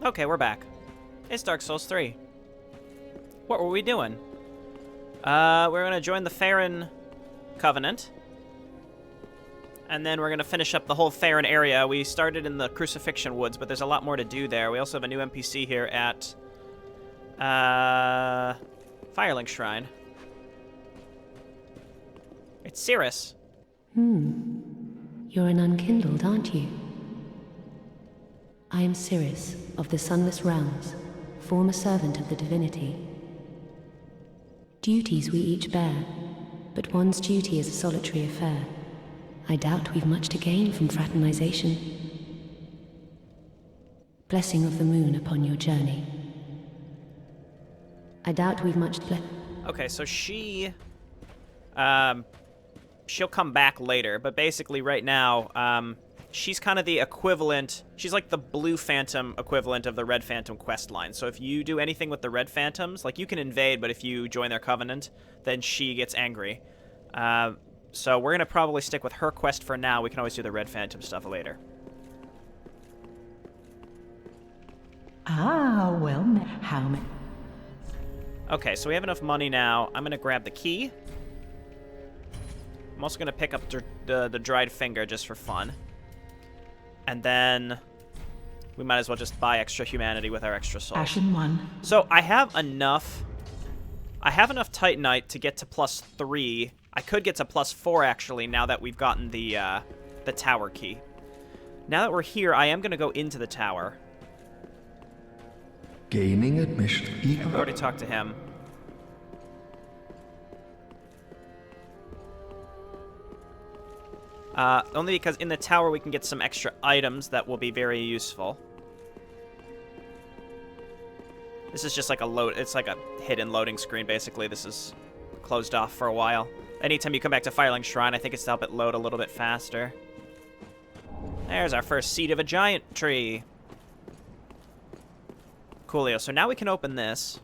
Okay, we're back. It's Dark Souls 3. What were we doing? We're gonna join the Farron Covenant. And then we're gonna finish up the whole Farron area. We started in the Crucifixion Woods, but there's a lot more to do there. We also have a new NPC here at Firelink Shrine. It's Cirrus. You're an unkindled, aren't you? I am Cirrus, of the Sunless Realms, former servant of the divinity. Duties we each bear, but one's duty is a solitary affair. I doubt we've much to gain from fraternization. Blessing of the moon upon your journey. I doubt we've much to Okay, so she'll come back later, but basically right now, she's kind of the equivalent, she's like the Blue Phantom equivalent of the Red Phantom quest line. So if you do anything with the Red Phantoms, like you can invade, but if you join their covenant, then she gets angry. So we're going to probably stick with her quest for now. We can always do the Red Phantom stuff later. Ah, well, how many? Okay, so we have enough money now. I'm going to grab the key. I'm also going to pick up the dried finger just for fun. And then we might as well just buy extra humanity with our extra souls. Ashen one. So I have enough Titanite to get to +3. I could get to +4 actually now that we've gotten the tower key. Now that we're here, I am going to go into the tower. Gaining admission. I've already talked to him. Only because in the tower we can get some extra items that will be very useful. This is just like it's like a hidden loading screen, basically. This is closed off for a while. Anytime you come back to Firelink Shrine, I think it's to help it load a little bit faster. There's our first seed of a giant tree. Coolio. So now we can open this.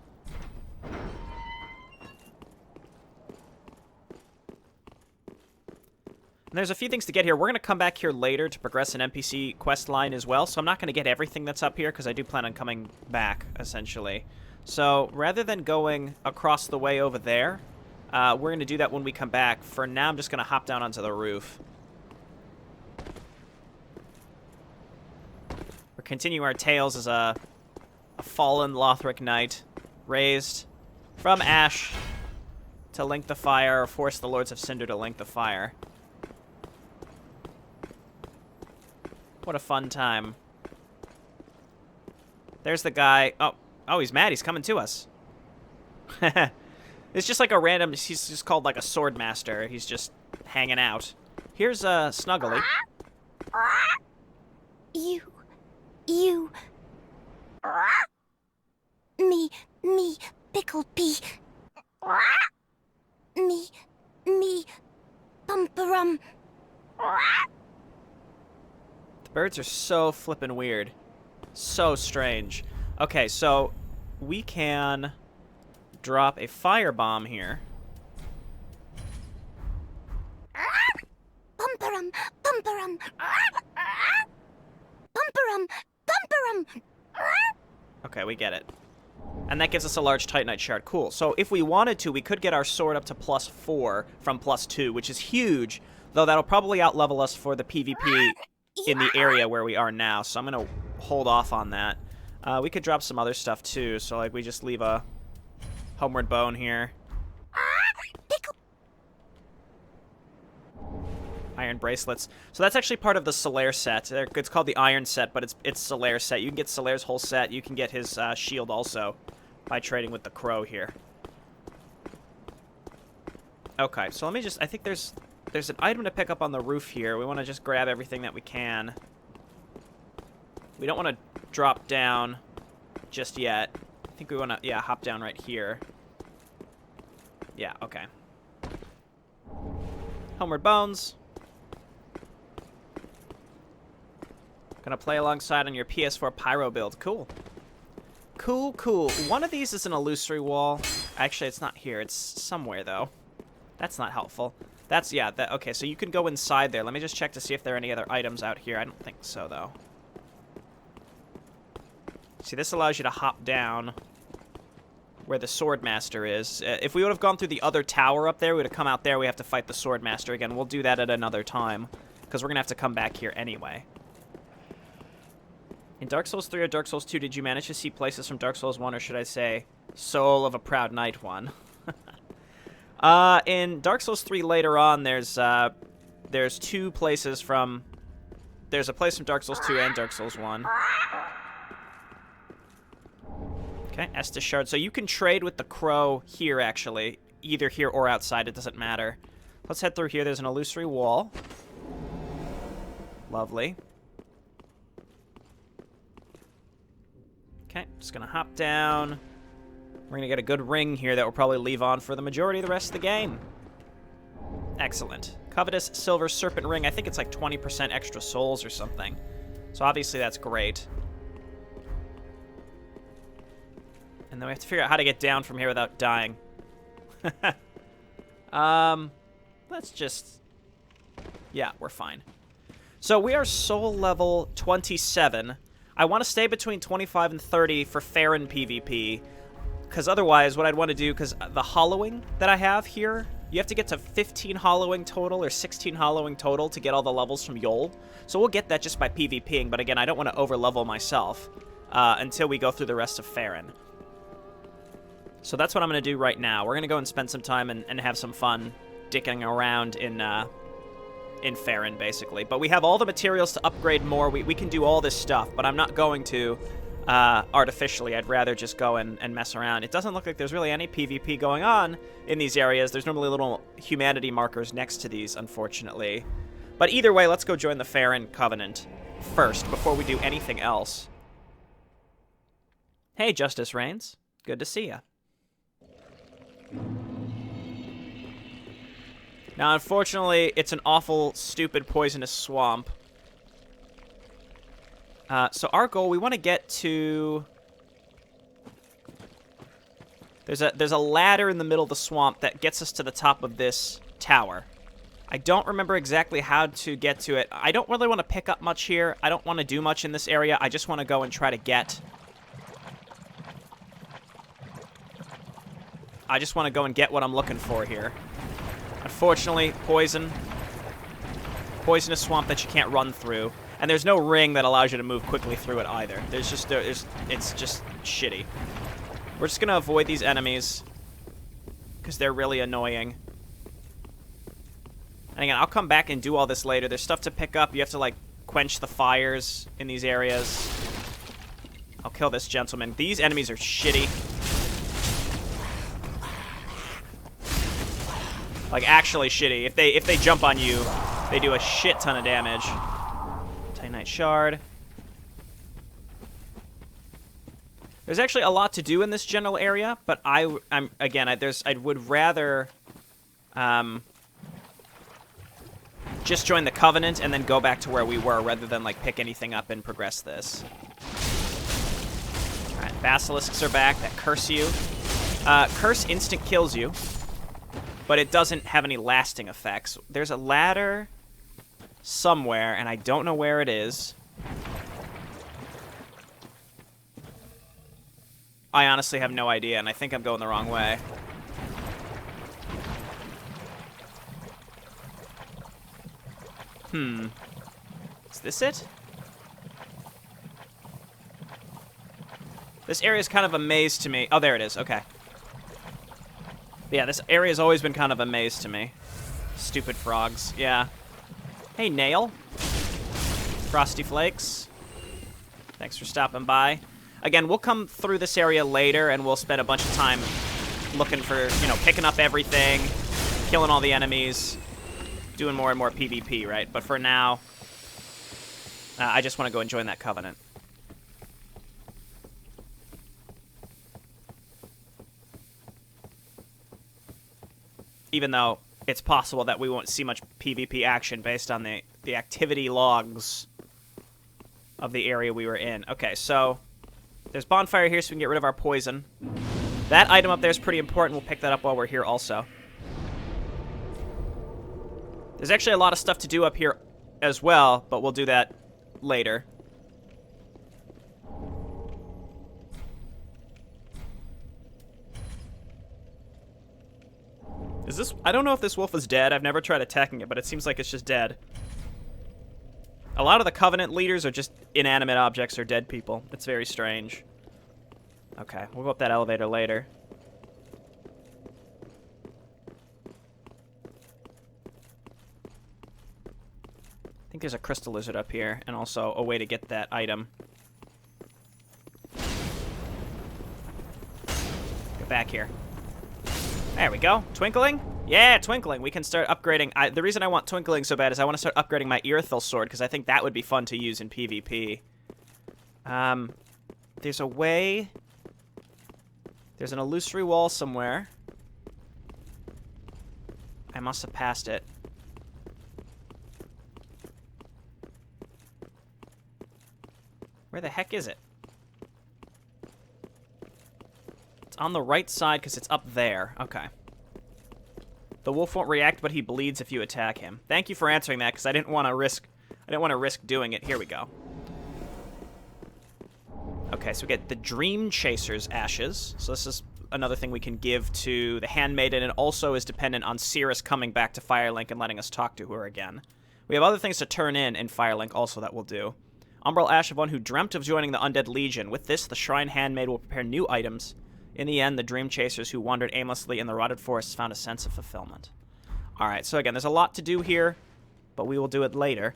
And there's a few things to get here. We're going to come back here later to progress an NPC quest line as well, so I'm not going to get everything that's up here because I do plan on coming back, essentially. So rather than going across the way over there, we're going to do that when we come back. For now, I'm just going to hop down onto the roof. We're continuing our tales as a fallen Lothric knight, raised from ash to link the fire, or force the Lords of Cinder to link the fire. What a fun time. There's the guy. Oh, he's mad. He's coming to us. It's just like a random, he's just called like a sword master. He's just hanging out. Here's Snuggly. You. Me, pickled pea. Me, bumperum. The birds are so flippin' weird. So strange. Okay, so we can drop a firebomb here. Bumperum. Okay, we get it. And that gives us a large Titanite shard. Cool. So if we wanted to, we could get our sword up to +4 from +2, which is huge, though that'll probably outlevel us for the PvP in the area where we are now. So I'm going to hold off on that. We could drop some other stuff too. So like we just leave a homeward bone here. Iron bracelets. So that's actually part of the Solaire set. It's called the Iron set, but it's Solaire set. You can get Solaire's whole set. You can get his shield also by trading with the crow here. Okay, so let me just... I think there's an item to pick up on the roof here. We want to just grab everything that we can. We don't want to drop down just yet. I think we want to, yeah, hop down right here. Yeah, okay. Homeward Bones. Gonna play alongside on your PS4 Pyro build. Cool. Cool. One of these is an illusory wall. Actually, it's not here. It's somewhere, though. That's not helpful. That's, yeah, okay, so you can go inside there. Let me just check to see if there are any other items out here. I don't think so, though. See, this allows you to hop down where the Swordmaster is. If we would have gone through the other tower up there, we would have come out there. We have to fight the Swordmaster again. We'll do that at another time, because we're going to have to come back here anyway. In Dark Souls 3 or Dark Souls 2, did you manage to see places from Dark Souls 1, or should I say, Soul of a Proud Knight 1? In Dark Souls 3 later on, there's two places from... There's a place from Dark Souls 2 and Dark Souls 1. Okay, Estus Shard. So you can trade with the crow here, actually. Either here or outside, it doesn't matter. Let's head through here. There's an illusory wall. Lovely. Okay, just gonna hop down. We're gonna get a good ring here that we'll probably leave on for the majority of the rest of the game. Excellent. Covetous Silver Serpent Ring. I think it's like 20% extra souls or something. So obviously that's great. And then we have to figure out how to get down from here without dying. Let's just... Yeah, we're fine. So we are soul level 27. I want to stay between 25 and 30 for Farron PvP. Because otherwise, what I'd want to do, because the hollowing that I have here, you have to get to 15 hollowing total or 16 hollowing total to get all the levels from Yol. So we'll get that just by PvPing, but again, I don't want to over-level myself until we go through the rest of Farron. So that's what I'm going to do right now. We're going to go and spend some time and have some fun dicking around in Farron, basically. But we have all the materials to upgrade more. We can do all this stuff, but I'm not going to artificially. I'd rather just go and mess around. It doesn't look like there's really any PvP going on in these areas. There's normally little humanity markers next to these, unfortunately. But either way, let's go join the Farron Covenant first before we do anything else. Hey, Justice Reigns. Good to see ya. Now, unfortunately, it's an awful, stupid, poisonous swamp. So our goal, we want to get to... There's a ladder in the middle of the swamp that gets us to the top of this tower. I don't remember exactly how to get to it. I don't really want to pick up much here. I don't want to do much in this area. I just want to go and try to get... I just want to go and get what I'm looking for here. Unfortunately, poisonous swamp that you can't run through. And there's no ring that allows you to move quickly through it either. It's just shitty. We're just going to avoid these enemies because they're really annoying. And again, I'll come back and do all this later. There's stuff to pick up. You have to, like, quench the fires in these areas. I'll kill this gentleman. These enemies are shitty. Like, actually shitty. If they jump on you, they do a shit ton of damage. Titanite Shard. There's actually a lot to do in this general area, but I would rather just join the Covenant and then go back to where we were rather than like pick anything up and progress this. All right, basilisks are back that curse you. Curse instant kills you, but it doesn't have any lasting effects. There's a ladder somewhere, and I don't know where it is. I honestly have no idea, and I think I'm going the wrong way. Is this it? This area is kind of a maze to me. Oh, there it is. Okay. Yeah, this area has always been kind of a maze to me. Stupid frogs. Yeah. Hey, Nail. Frosty Flakes. Thanks for stopping by. Again, we'll come through this area later, and we'll spend a bunch of time looking for, you know, picking up everything, killing all the enemies, doing more and more PvP, right? But for now, I just want to go and join that Covenant. Even though it's possible that we won't see much PvP action based on the activity logs of the area we were in. Okay, so there's bonfire here so we can get rid of our poison. That item up there is pretty important. We'll pick that up while we're here also. There's actually a lot of stuff to do up here as well, but we'll do that later. Is this... I don't know if this wolf is dead. I've never tried attacking it, but it seems like it's just dead. A lot of the Covenant leaders are just inanimate objects or dead people. It's very strange. Okay, we'll go up that elevator later. I think there's a crystal lizard up here, and also a way to get that item. Get back here. There we go. Twinkling? Yeah, Twinkling. We can start upgrading. The reason I want Twinkling so bad is I want to start upgrading my Irithyll sword, because I think that would be fun to use in PvP. There's a way... There's an illusory wall somewhere. I must have passed it. Where the heck is it? It's on the right side because it's up there. Okay. The wolf won't react, but he bleeds if you attack him. Thank you for answering that, because I didn't want to risk doing it. Here we go. Okay, so we get the Dream Chaser's ashes. So this is another thing we can give to the Handmaiden, and also is dependent on Cirrus coming back to Firelink and letting us talk to her again. We have other things to turn in Firelink also that we'll do. Umbral Ash of one who dreamt of joining the Undead Legion. With this, the Shrine Handmaid will prepare new items. In the end, the Dream Chasers who wandered aimlessly in the rotted forests found a sense of fulfillment. Alright, so again, there's a lot to do here, but we will do it later.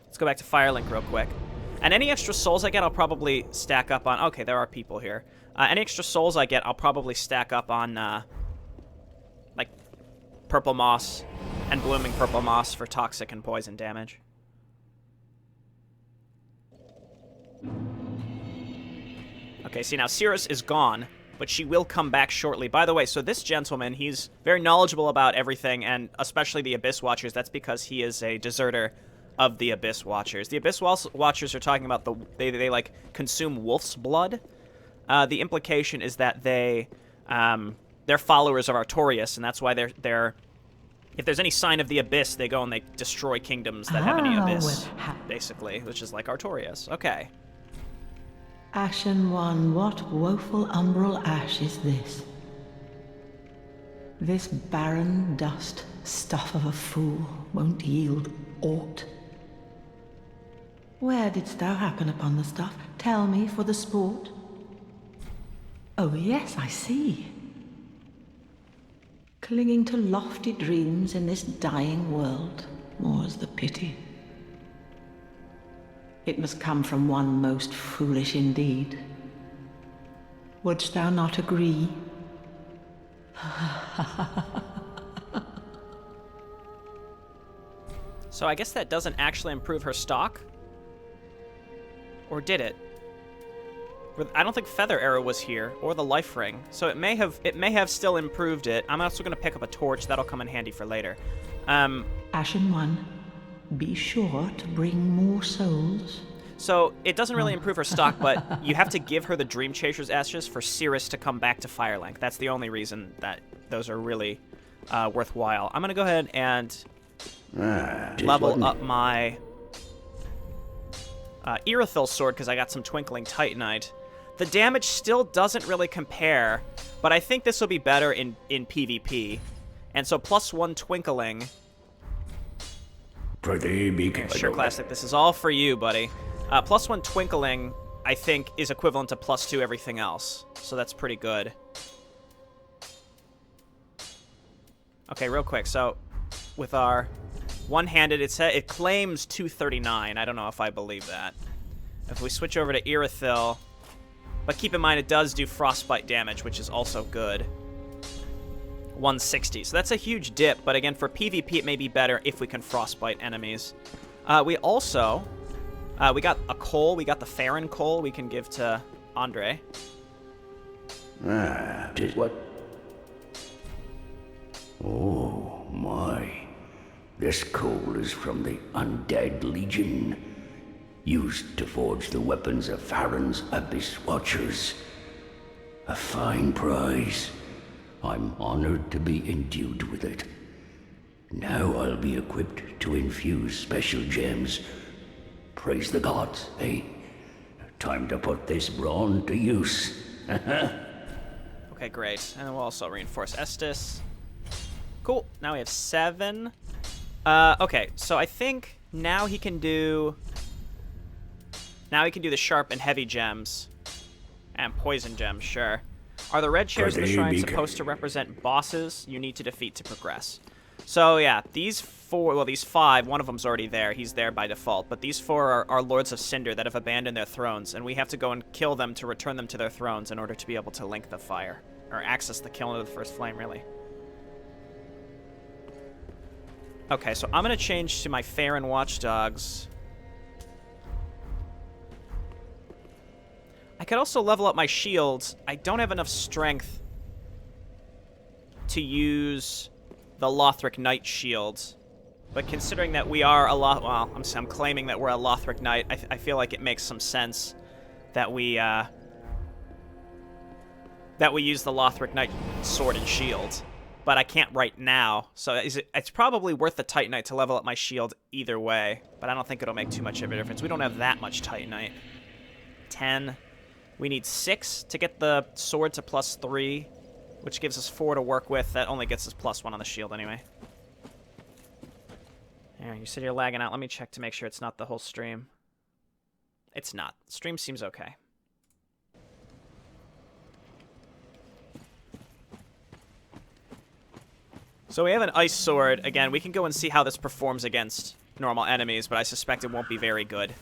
Let's go back to Firelink real quick. And any extra souls I get, I'll probably stack up on... Okay, there are people here. Any extra souls I get, I'll probably stack up on, like, Purple Moss and Blooming Purple Moss for toxic and poison damage. Okay, see, now Cirrus is gone, but she will come back shortly. By the way, so this gentleman, he's very knowledgeable about everything, and especially the Abyss Watchers. That's because he is a deserter of the Abyss Watchers. The Abyss Watchers are talking about they like, consume wolf's blood. The implication is that they're followers of Artorias, and that's why they're... If there's any sign of the Abyss, they go and they destroy kingdoms that have any Abyss, basically, which is like Artorias. Okay. Ashen one, what woeful umbral ash is this? This barren dust, stuff of a fool, won't yield aught. Where didst thou happen upon the stuff? Tell me for the sport. Oh yes, I see. Clinging to lofty dreams in this dying world, more's the pity. It must come from one most foolish indeed. Wouldst thou not agree? So I guess that doesn't actually improve her stock? Or did it? I don't think Feather Arrow was here, or the Life Ring, so it may have still improved it. I'm also going to pick up a torch. That'll come in handy for later. Ashen one, be sure to bring more souls. So it doesn't really improve her stock, but you have to give her the Dream Chaser's ashes for Cirrus to come back to Firelink. That's the only reason that those are really worthwhile. I'm going to go ahead and level up my Irithyll sword because I got some Twinkling Titanite. The damage still doesn't really compare, but I think this will be better in PvP. And so +1 Twinkling. Sure, Classic, this is all for you, buddy. +1 Twinkling, I think, is equivalent to +2 everything else. So that's pretty good. Okay, real quick. So with our one-handed, it claims 239. I don't know if I believe that. If we switch over to Irithyll, but keep in mind it does do frostbite damage, which is also good. 160. So that's a huge dip, but again, for PvP it may be better if we can frostbite enemies. We also, we got a coal. We got the Farron coal we can give to Andre. Did what? Oh, my. This coal is from the Undead Legion, used to forge the weapons of Farron's Abyss Watchers. A fine prize. I'm honored to be endued with it. Now I'll be equipped to infuse special gems. Praise the gods, eh? Time to put this brawn to use. Okay, Okay, great. And then we'll also reinforce Estus. Cool. Now we have 7. Okay, so I think now he can do... Now he can do the sharp and heavy gems. And poison gems, sure. Are the red chairs in the shrine supposed to represent bosses you need to defeat to progress? So, yeah, these 4... Well, these 5, one of them's already there. He's there by default. But these 4 are Lords of Cinder that have abandoned their thrones. And we have to go and kill them to return them to their thrones in order to be able to link the fire. Or access the kiln of the first flame, really. Okay, so I'm going to change to my Farron Watchdogs. I could also level up my shields. I don't have enough strength to use the Lothric Knight shields. But considering that we are a well, I'm claiming that we're a Lothric Knight, I feel like it makes some sense that we use the Lothric Knight sword and shield. But I can't right now, so it's probably worth the Titanite to level up my shield either way. But I don't think it'll make too much of a difference. We don't have that much Titanite. 10. We need 6 to get the sword to +3, which gives us 4 to work with. That only gets us +1 on the shield anyway. Yeah, you said you're lagging out. Let me check to make sure it's not the whole stream. It's not. Stream seems okay. So we have an ice sword. Again, we can go and see how this performs against normal enemies, but I suspect it won't be very good.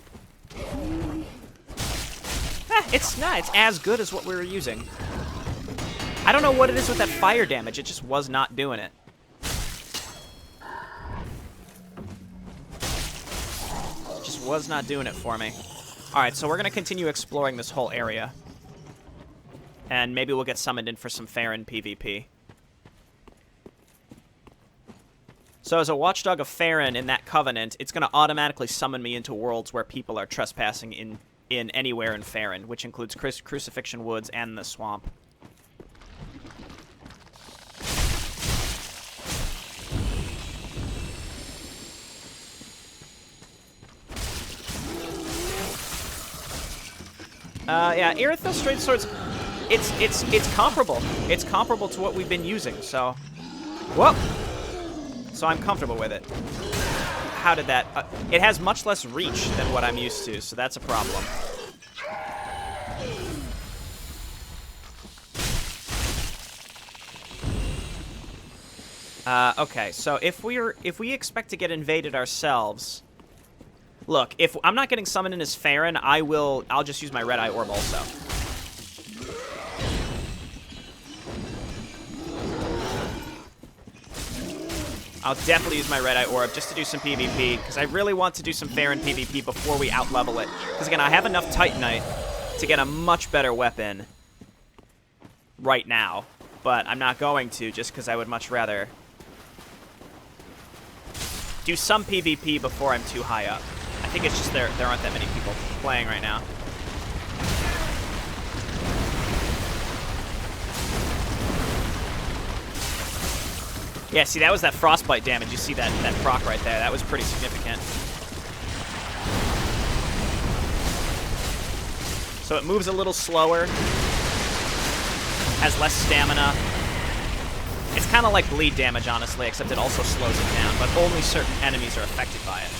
It's not. It's as good as what we were using. I don't know what it is with that fire damage. It just was not doing it. Just was not doing it for me. Alright, so we're going to continue exploring this whole area. And maybe we'll get summoned in for some Farron PvP. So as a watchdog of Farron in that covenant, it's going to automatically summon me into worlds where people are trespassing in anywhere in Farron, which includes Crucifixion Woods and the swamp. Yeah, Irithyll Straight Swords, it's comparable. It's comparable to what we've been using, so... Whoa! So I'm comfortable with it. How did that... it has much less reach than what I'm used to, so that's a problem. Okay, so if we expect to get invaded ourselves... Look, if I'm not getting summoned in as Farron, I'll just use my Red Eye Orb also. I'll definitely use my Red Eye Orb just to do some PvP, because I really want to do some Farron PvP before we out-level it. Because again, I have enough Titanite to get a much better weapon right now, but I'm not going to, just because I would much rather do some PvP before I'm too high up. I think it's just there aren't that many people playing right now. Yeah, see, that was that frostbite damage. You see that proc right there. That was pretty significant. So it moves a little slower. Has less stamina. It's kind of like bleed damage, honestly, except it also slows it down, but only certain enemies are affected by it.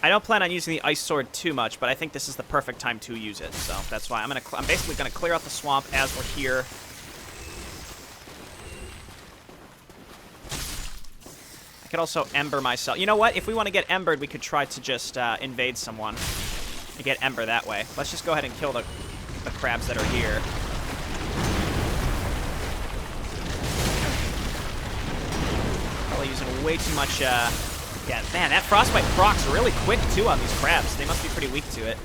I don't plan on using the ice sword too much, but I think this is the perfect time to use it. So that's why I'm basically gonna clear out the swamp as we're here. I could also ember myself. You know what? If we want to get embered, we could try to just invade someone and get ember that way. Let's just go ahead and kill the crabs that are here. Probably using way too much. Yeah, man, that frostbite procs really quick, too, on these crabs. They must be pretty weak to it.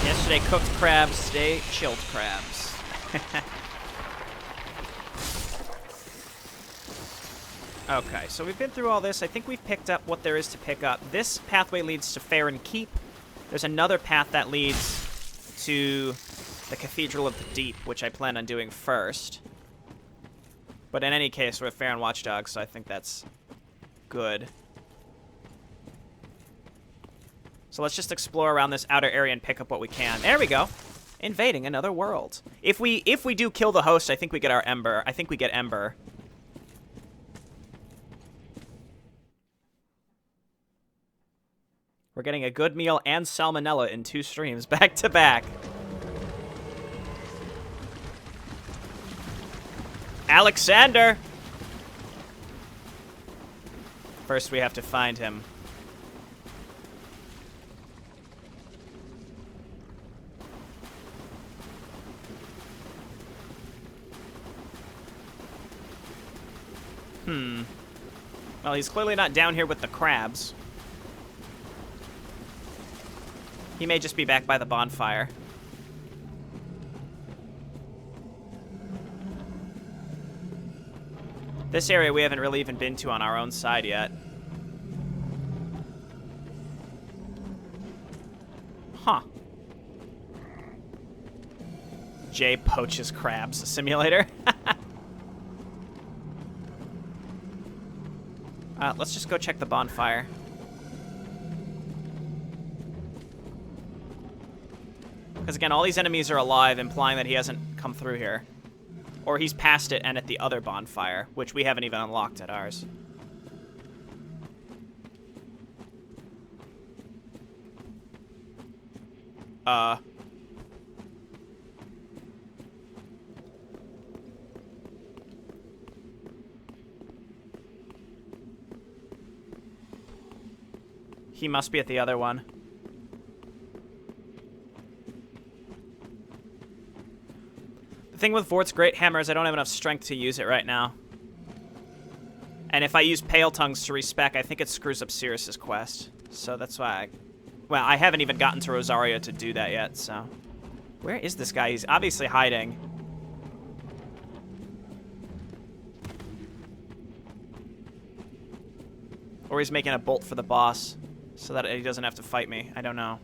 Yesterday cooked crabs, today chilled crabs. Okay, so we've been through all this. I think we've picked up what there is to pick up. This pathway leads to Farron Keep. There's another path that leads to the Cathedral of the Deep, which I plan on doing first. But in any case, we're fair and watchdogs, so I think that's good. So let's just explore around this outer area and pick up what we can. There we go. Invading another world. If we do kill the host, I think we get our Ember. I think we get Ember. We're getting a good meal and salmonella in 2 streams back to back. Alexander! First, we have to find him. Well, he's clearly not down here with the crabs. He may just be back by the bonfire. This area we haven't really even been to on our own side yet. Huh. Jay poaches crabs simulator. Let's just go check the bonfire. Because again, all these enemies are alive, implying that he hasn't come through here. Or he's past it and at the other bonfire, which we haven't even unlocked at ours. He must be at the other one. The thing with Vort's Great Hammer is I don't have enough strength to use it right now. And if I use Pale Tongues to respec, I think it screws up Sirius's quest. So that's why well, I haven't even gotten to Rosario to do that yet, so... Where is this guy? He's obviously hiding. Or he's making a bolt for the boss, so that he doesn't have to fight me. I don't know.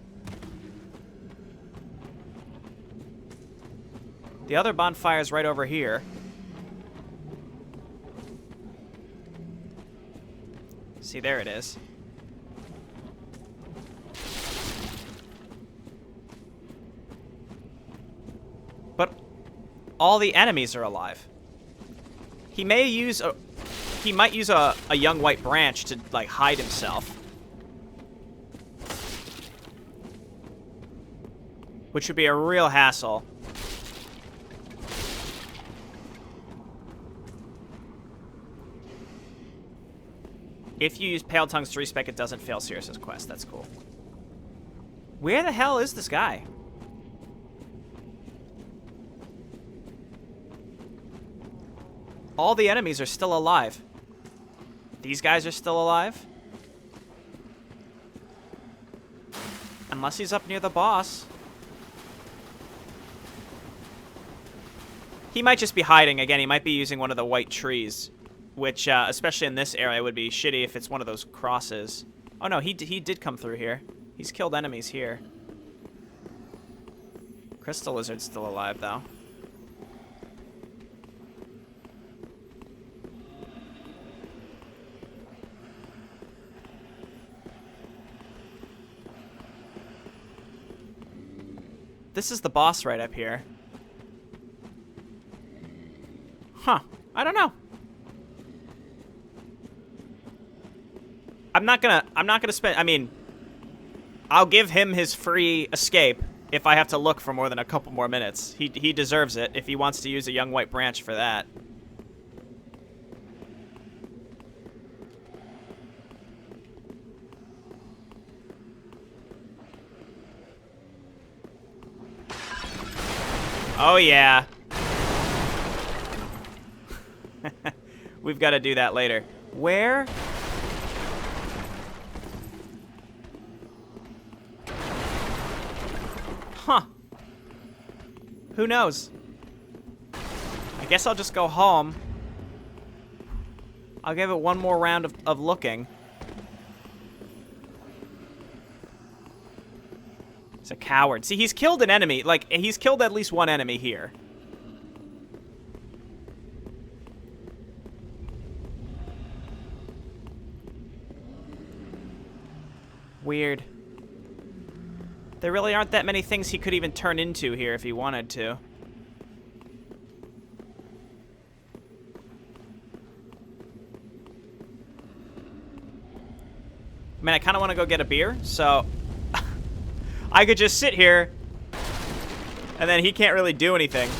The other bonfire is right over here. See, there it is. But all the enemies are alive. He may use a... He might use a young white branch to, like, hide himself. Which would be a real hassle. If you use Pale Tongues to respec, it doesn't fail Sirius's quest. That's cool. Where the hell is this guy? All the enemies are still alive. These guys are still alive? Unless he's up near the boss. He might just be hiding. Again, he might be using one of the white trees. Which, especially in this area, would be shitty if it's one of those crosses. Oh no, he did come through here. He's killed enemies here. Crystal Lizard's still alive, though. This is the boss right up here. Huh. I don't know. I'm not gonna spend, I mean, I'll give him his free escape if I have to look for more than a couple more minutes. He deserves it if he wants to use a young white branch for that. Oh yeah. We've got to do that later. Where? Huh. Who knows? I guess I'll just go home. I'll give it one more round of looking. He's a coward. See, he's killed an enemy. Like, he's killed at least one enemy here. weird. There really aren't that many things he could even turn into here if he wanted to. I mean, I kind of want to go get a beer, so I could just sit here, and then he can't really do anything.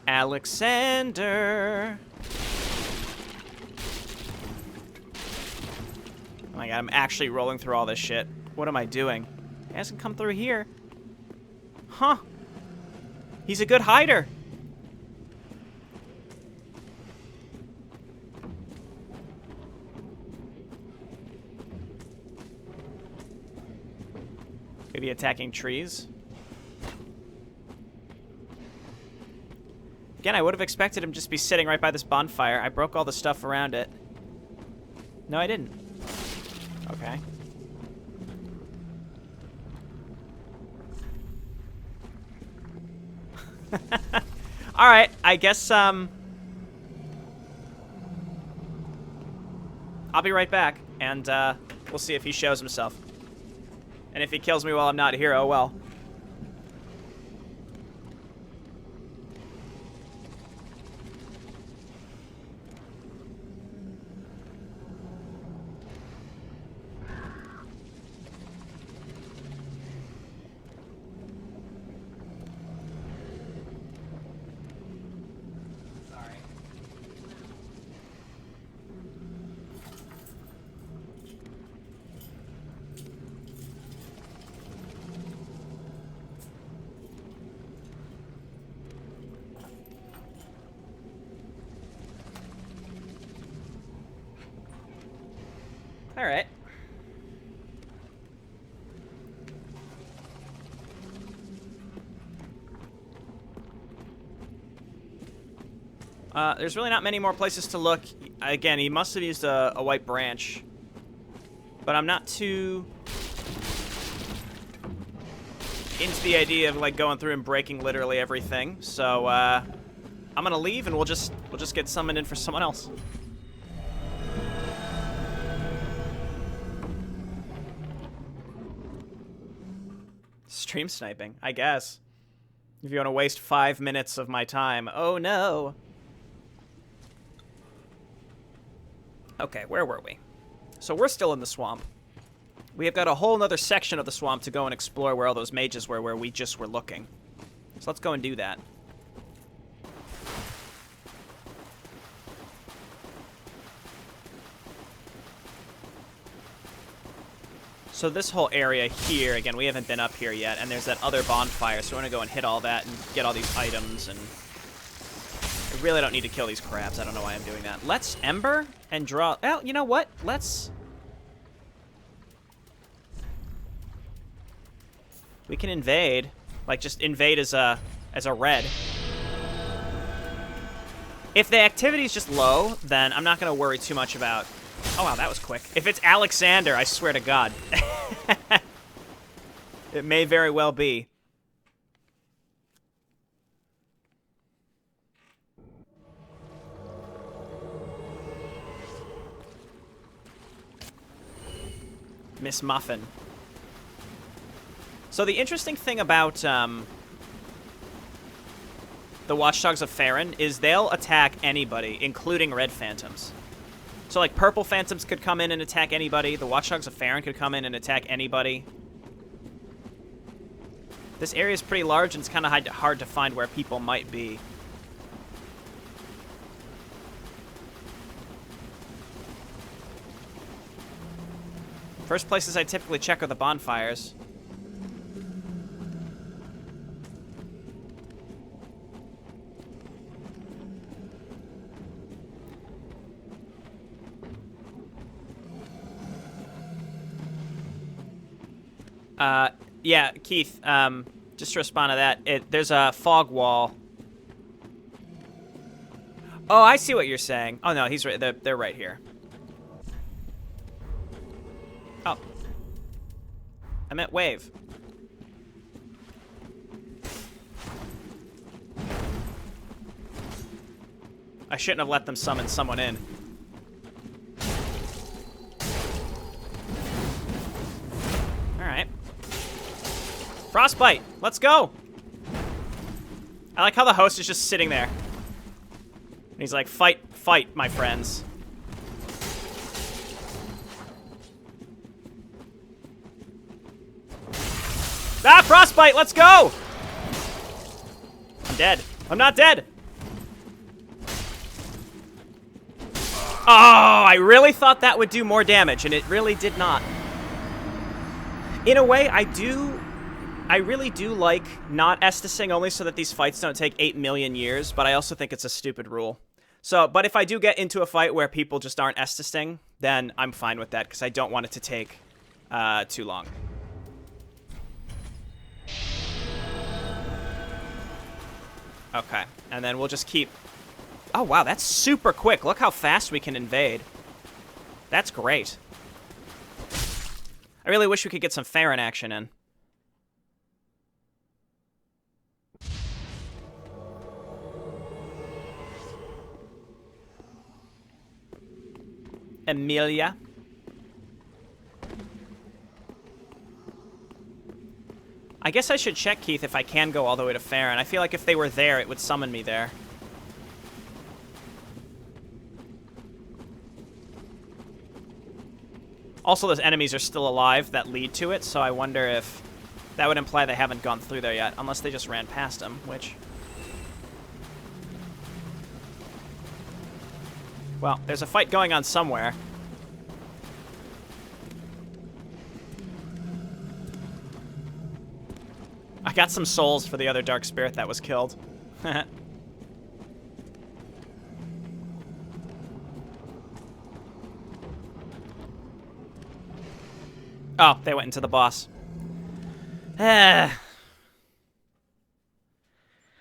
Alexander. Oh my god, I'm actually rolling through all this shit. What am I doing? He hasn't come through here. Huh. He's a good hider. Maybe attacking trees. Again, I would have expected him just be sitting right by this bonfire. I broke all the stuff around it. No, I didn't. Okay. Alright, I guess, I'll be right back, and, we'll see if he shows himself. And if he kills me while I'm not here, oh well. All right. There's really not many more places to look. Again, he must have used a white branch. But I'm not too into the idea of like going through and breaking literally everything. So I'm gonna leave and we'll just get summoned in for someone else. Stream sniping, I guess. If you want to waste 5 minutes of my time. Oh no. Okay, where were we? So we're still in the swamp. We have got a whole nother section of the swamp to go and explore where all those mages were, where we just were looking. So let's go and do that. So this whole area here, again, we haven't been up here yet, and there's that other bonfire, so we're gonna go and hit all that and get all these items, and I really don't need to kill these crabs. I don't know why I'm doing that. Let's Ember and draw... Well, you know what? Let's... We can invade. Like, just invade as a red. If the activity's just low, then I'm not gonna worry too much about... Oh, wow, that was quick. If it's Alexander, I swear to God. It may very well be. Miss Muffin. So the interesting thing about the Watchdogs of Farron is they'll attack anybody, including red phantoms. So, like, purple phantoms could come in and attack anybody. The Watchdogs of Farron could come in and attack anybody. This area is pretty large, and it's kind of hard to find where people might be. First places I typically check are the bonfires. Yeah, Keith, just to respond to that, there's a fog wall. Oh, I see what you're saying. Oh, no, he's right. They're right here. Oh. I meant wave. I shouldn't have let them summon someone in. Alright. Frostbite! Let's go! I like how the host is just sitting there. And he's like, fight, fight, my friends. Ah, Frostbite! Let's go! I'm dead. I'm not dead! Oh, I really thought that would do more damage, and it really did not. In a way, I really do like not estusing only so that these fights don't take 8 million years, but I also think it's a stupid rule. So, but if I do get into a fight where people just aren't estusing, then I'm fine with that, because I don't want it to take too long. Okay, and then we'll just keep... Oh, wow, that's super quick. Look how fast we can invade. That's great. I really wish we could get some Farron action in. Emilia. I guess I should check, Keith, if I can go all the way to Farron. I feel like if they were there, it would summon me there. Also, those enemies are still alive that lead to it, so I wonder if that would imply they haven't gone through there yet, unless they just ran past them, which... Well, there's a fight going on somewhere. I got some souls for the other dark spirit that was killed. Oh, they went into the boss. I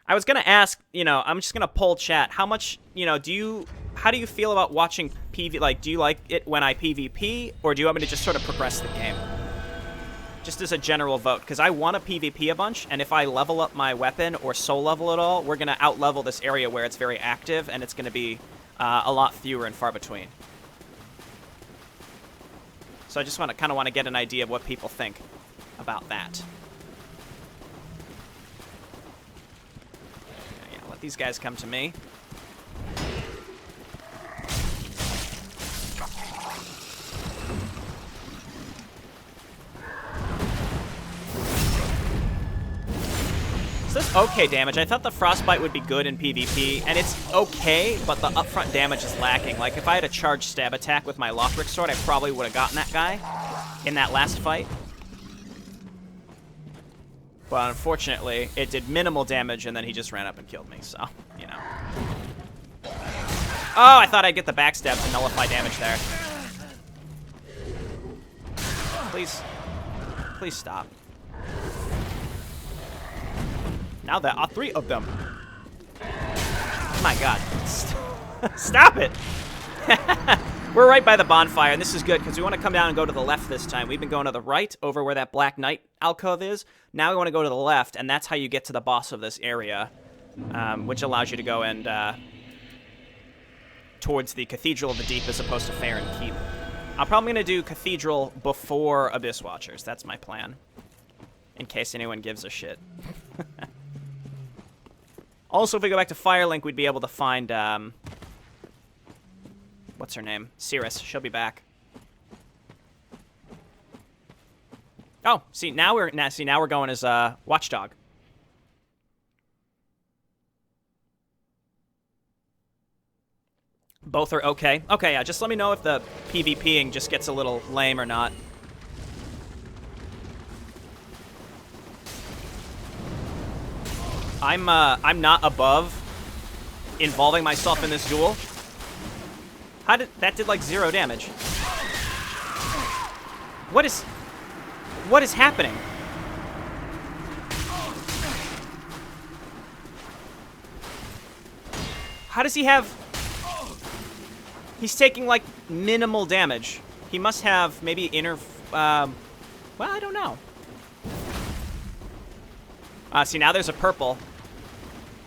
was gonna ask, you know, I'm just gonna poll chat. How much, you know, how do you feel about watching PV? Like, do you like it when I PvP, or do you want me to just sort of progress the game? Just as a general vote, because I want to PvP a bunch, and if I level up my weapon or soul level at all, we're gonna out-level this area where it's very active, and it's gonna be a lot fewer and far between. So I just kind of want to get an idea of what people think about that. Yeah, let these guys come to me. So this okay damage. I thought the frostbite would be good in PvP, and it's okay, but the upfront damage is lacking. Like, if I had a charged stab attack with my Lothric sword, I probably would have gotten that guy in that last fight. But unfortunately, it did minimal damage, and then he just ran up and killed me, so, you know. Oh, I thought I'd get the backstab to nullify damage there. Please. Please stop. Now there are 3 of them. My god. Stop it! We're right by the bonfire, and this is good, because we want to come down and go to the left this time. We've been going to the right, over where that Black Knight alcove is. Now we want to go to the left, and that's how you get to the boss of this area, which allows you to go and towards the Cathedral of the Deep as opposed to Farron Keep. I'm probably going to do Cathedral before Abyss Watchers. That's my plan, in case anyone gives a shit. Also, if we go back to Firelink, we'd be able to find, what's her name? Cirrus. She'll be back. Oh, see, now we're going as, Watchdog. Both are okay. Okay, yeah, just let me know if the PvPing just gets a little lame or not. I'm not above involving myself in this duel. That did like 0 damage. What is happening? How does he have... He's taking like minimal damage. He must have maybe inner, well, I don't know. See, now there's a purple.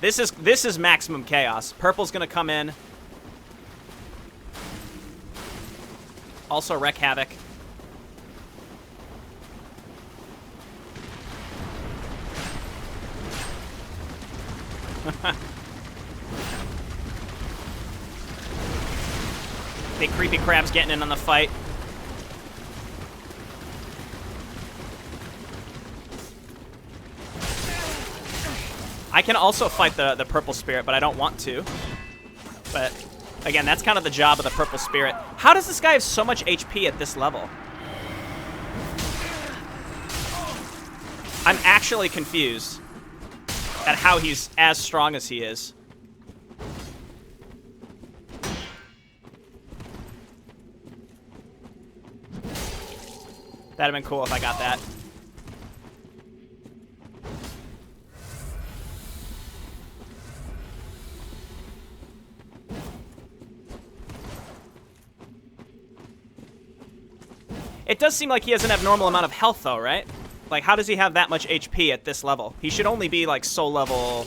This is maximum chaos. Purple's gonna come in. Also wreak havoc. Big creepy crab's getting in on the fight. I can also fight the purple spirit, but I don't want to. But again, that's kind of the job of the purple spirit. How does this guy have so much HP at this level? I'm actually confused at how he's as strong as he is. That'd have been cool if I got that. It does seem like he has an abnormal amount of health, though, right? Like, how does he have that much HP at this level? He should only be, like, soul level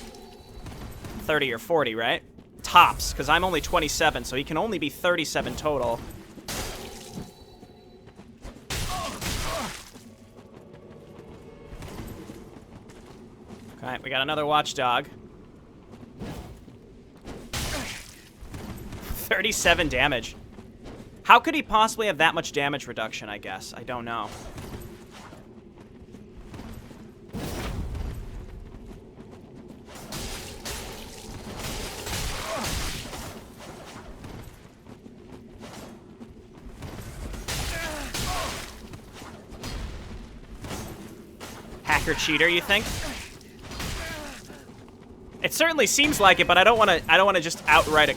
30 or 40, right? Tops, because I'm only 27, so he can only be 37 total. Okay, we got another watchdog. 37 damage. How could he possibly have that much damage reduction, I guess? I don't know. Hacker cheater, you think? It certainly seems like it, but I don't want to just outright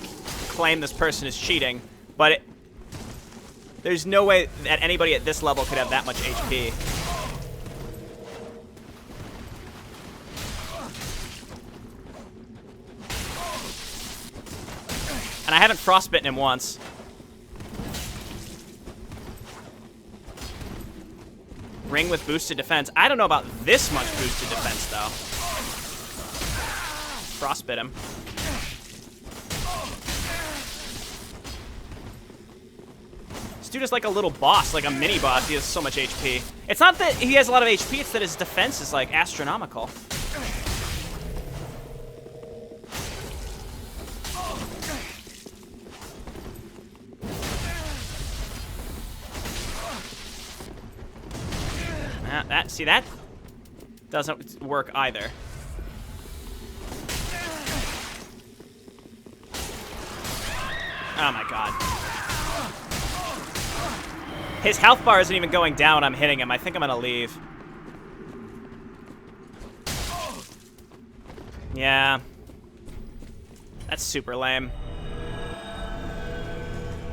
claim this person is cheating. But there's no way that anybody at this level could have that much HP. And I haven't frostbitten him once. Ring with boosted defense. I don't know about this much boosted defense, though. Frostbit him. This dude is like a little boss, like a mini boss. He has so much HP. It's not that he has a lot of HP, it's that his defense is like astronomical. See, that doesn't work either. Oh my god. His health bar isn't even going down. I'm hitting him. I think I'm gonna leave. Yeah. That's super lame.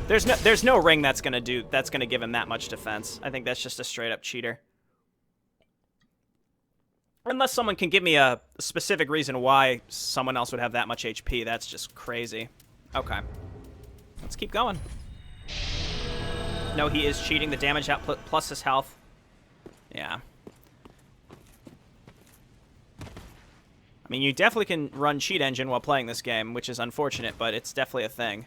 There's no ring that's gonna give him that much defense. I think that's just a straight up cheater. Unless someone can give me a specific reason why someone else would have that much HP, that's just crazy. Okay. Let's keep going. No, he is cheating. The damage output plus his health. Yeah. I mean, you definitely can run cheat engine while playing this game, which is unfortunate, but it's definitely a thing.